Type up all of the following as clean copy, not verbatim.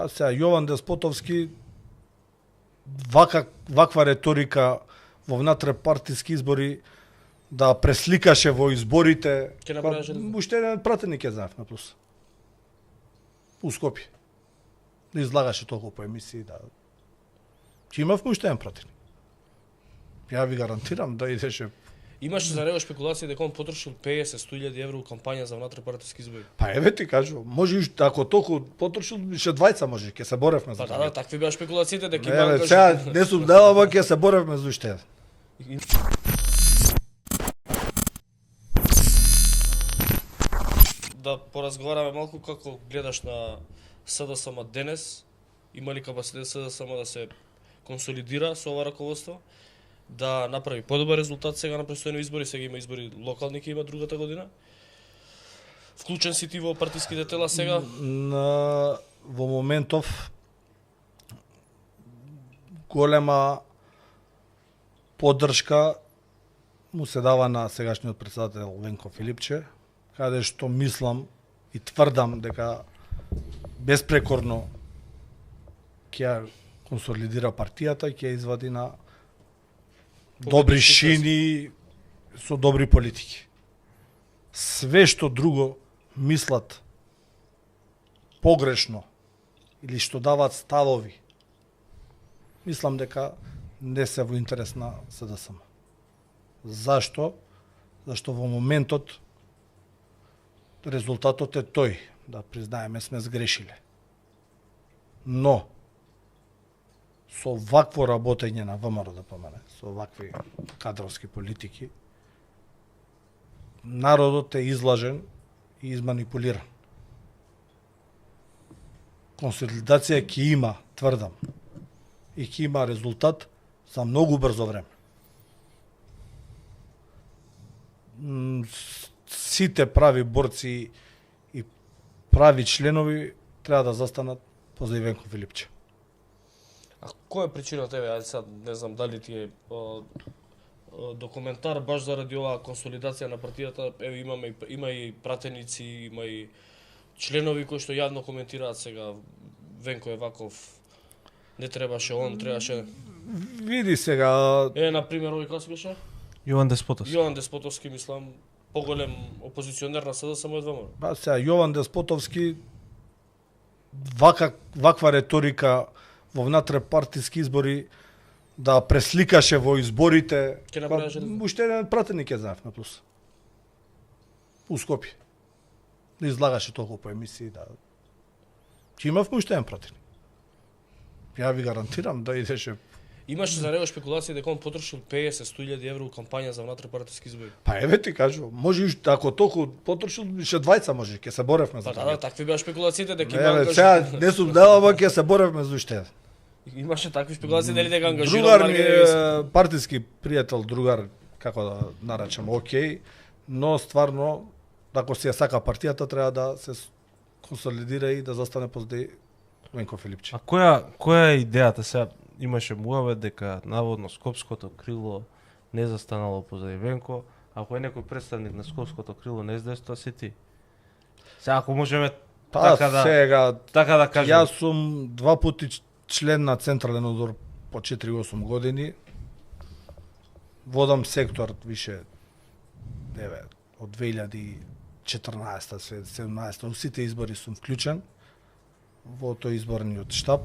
А сега Јован Деспотовски ваква риторика во внатре-партиски избори да пресликаше во изборите. Ќе направеше уште еден пратеник ќе знаев на плюс. У Скопје. Да излагаше толку по емисии, да. Ќе имав уште еден пратеник. Ја ви гарантирам да идеше. Имаше за него спекулации дека он потрошил 50-100.000 евро у кампања за внатре-партиски избори. Па еве ти кажувам, може и ако толку потрошил, ше двајца може, ќе се боревме за Па тоа. да, такви беа спекулациите дека Не, има бе, сега не сум дела, ама ќе се боревме за уште еден. Да поразговараме малку како гледаш на СДСМ денес, има ли капацитет СДСМ да се консолидира со ова раководство, да направи подобар резултат сега на престојни избори, сега има избори локални ќе има другата година. Вклучен си ти во партиските тела сега? Во моментов голема поддршка му се дава на сегашниот председател Венко Филипче, каде што мислам и тврдам дека беспрекорно ќе ја консолидира партијата, ќе ја извади на добри шини со добри политики. Све што друго мислат погрешно или што дават ставови, мислам дека не се во интерес на СДСМ. Зашто? Зашто во моментот резултатот е тој, да признаеме сме сгрешиле. Но со вакво работење на ВМРО ДПМН, со вакви кадровски политики, народот е излажен и изманипулиран. Консолидација ќе има, тврдам, и ќе има резултат за многу брзо време. Сите прави борци и прави членови треба да застанат позади Венко Филипче. А која е причината, еве, ајде сега не знам дали ти е документар баш заради оваа консолидација на партијата, еве има и пратеници, има и членови кои што јавно коментираат сега Венко е ваков, не требаше он, требаше. Види сега, На пример овој кој беше? Јован Деспотовски. Јован Деспотовски, мислам, поголем опозиционер на СДСМ од ВМРО. ба сега Јован Деспотовски ваква риторика во внатре-партиски избори да пресликаше во изборите. Ќе направеше уште еден пратеник ќе знаев на плюс. У Скопје. Да излагаше толку по емисии, да. Ќе имав уште еден пратеник. Ја ви гарантирам да идеше. Имаше за него спекулации дека он потрошил 50-100.000 евро у кампања за внатре-партиски избори. Па еве ти кажувам, може и ако толку потрошил, ше двајца може, ќе се боревме за Па тоа. да, такви беа спекулациите дека Не, има бе, сега не сум дела, ама ќе се боревме за уште еден. Имаше такви спекулации дали дека ангажирал Другар ми Маргеревис. е партиски пријател, другар, како да наречам, окей, но стварно, ако си ја сака партијата, треба да се консолидира и да застане позади Венко Филипче. А која е идејата сега? Имаше муавет дека наводно скопското крило не застанало позади Венко, ако е некој представник на скопското крило не знаеш, тоа си ти. Сега ако можеме сега, така да кажеме. јас сум 2 пати член на Централен одбор по 4-8 години. Водам сектор више, еве, од 2014-17, у сите избори сум вклучен во тој изборниот штаб.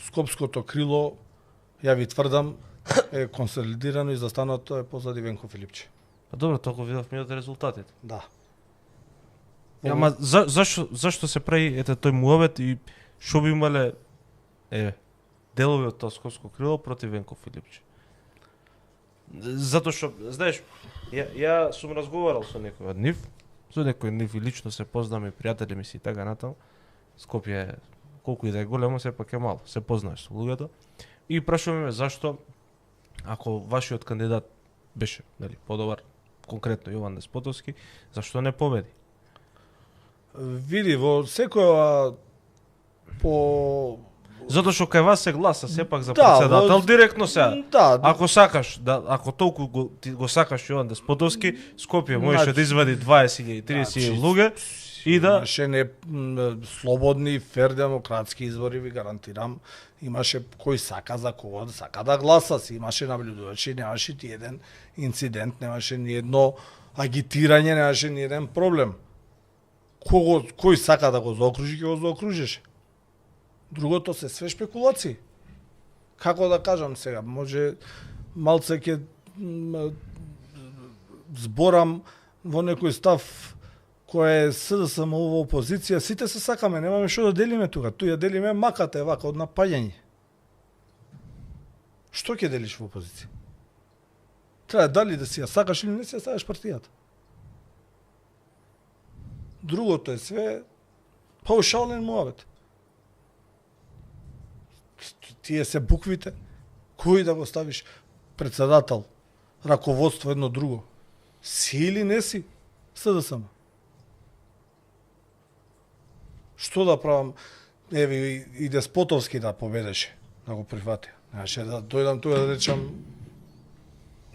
Скопското крило, ја ви тврдам, е консолидирано и застанато е позади Венко Филипче. Па добро, толку видовме од резултатите. Да. Ама зашто се прави ете тој муавет и што би имале делови од тоа скопско крило против Венко Филипче? Затоа што, знаеш, ја сум разговарал со некој од нив, со некој од нив и лично се познаме, пријатели ми си и така натаму. Скопје колку и да е големо, сепак е мало, се познаеш со луѓето. И прашуваме зашто, ако вашиот кандидат беше подобар, конкретно Јован Деспотовски, зашто не победи? Види, во секоја по... Затоа што кај вас се гласа сепак за Да, председател директно сега. Да, Ако сакаш, ако толку ти го сакаш Јован Деспотовски, Скопје можеше Значи, да извади 20.000, 30.000 луѓе И да Имаше слободни, фер демократски избори, ви гарантирам. Имаше кој сака за кого да сака да гласа си. Имаше наблюдувачи, немаше ни еден инцидент, немаше ни едно агитирање, немаше ни еден проблем. Кој сака да го заокружи, ќе го заокружеше. Другото се све шпекулации. Како да кажам сега, може малце ќе зборам во некој став кој е СДСМ во опозиција, сите се сакаме, немаме што да делиме тука. Туја делиме маката е вака од напаѓање. Што ќе делиш во опозиција? Треба дали да си ја сакаш или не си ја сакаш партијата. Другото е све паушален муабет. Тие се буквите, кој да го ставиш председател, раководство едно друго. Си или не си? СДСМ. Што да правам? Еви и Деспотовски да победеше, да го прифатија. Значи да дојдам тука да речам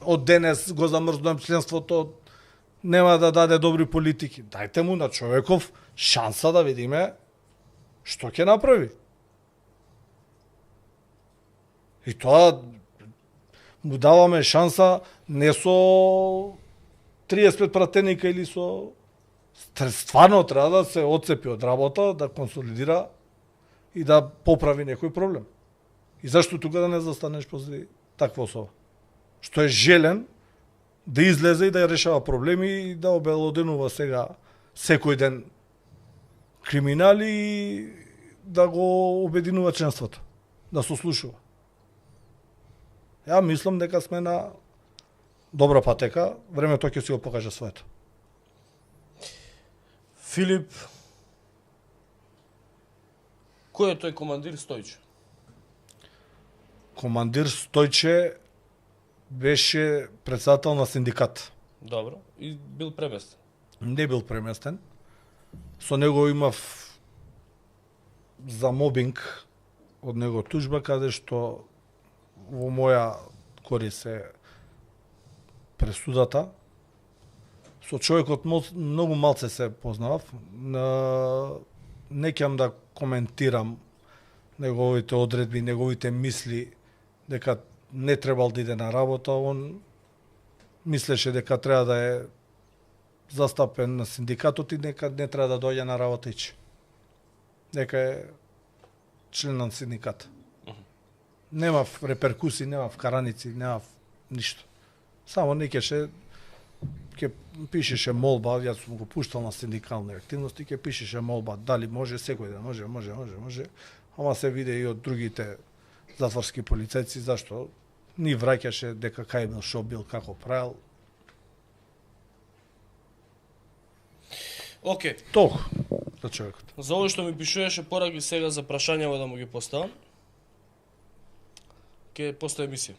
од денес го замрзнувам членството, нема да даде добри политики. Дајте му на човеков шанса да видиме што ќе направи. И тоа му даваме шанса не со 35 пратеника или со... Стварно треба да се отцепи од работа, да консолидира и да поправи некој проблем. И зашто тука да не застанеш позади таква особа? Што е желен да излезе и да ја решава проблеми и да обелоденува сега секој ден криминали и да го обединува членството, да се слушува. Ја мислам дека сме на добра патека, времето ќе си го покаже своето. Филип, кој е тој командир Стојче? Командир Стојче беше председател на синдикат. Добро. И бил преместен? Не бил преместен. Со него имав за мобинг од него тужба, каде што во моја корист е пресудата. Со човекот многу малце се познавав. Не ќам да коментирам неговите одредби, неговите мисли, дека не требал да иде на работа. Он мислеше дека треба да е застапен на синдикатот и дека не треба да дојде на работа иче. Дека е член на синдикат. Немав реперкуси, немав караници, немав ништо. Само некеше ќе пишеше молба, јас сум го пуштал на синдикални активности, ќе пишеше молба дали може секој ден, може. Ама се виде и од другите затворски полицајци зашто ни враќаше дека кај бил, шо бил, како правил. Океј. Толку за човекот. За овој што ми пишуваше пораки сега за прашањава да му ги поставам, ќе постои емисија.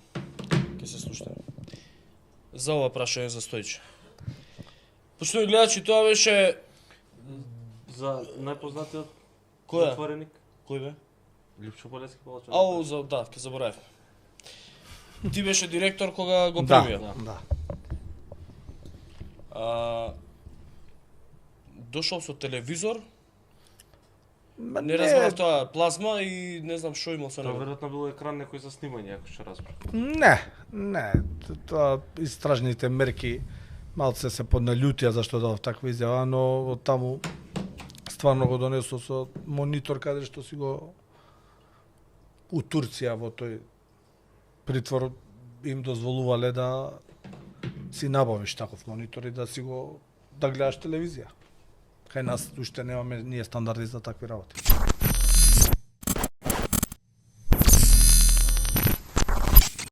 Ќе се слушаме. За ова прашање за Стојче. Почнувај гледачи, тоа беше... за најпознатиот Која? затвореник Кој бе? Липчо Полески Палачев. Ау, да, ќе заборавив. Ти беше директор кога го Да, примија. да. Дошол со телевизор, Ма не разбрав тоа, плазма и не знам што имал со Тоа него. веројатно било екран некој за снимање, ако што разбрав. Не. Тоа истражните мерки малце се подналјутија зашто дав таква изјава, но од таму стварно го донесо со монитор каде што си го у Турција во тој притвор им дозволувале да си набавиш таков монитор и да си го да гледаш телевизија. Кај нас уште немаме ние стандарди за такви работи.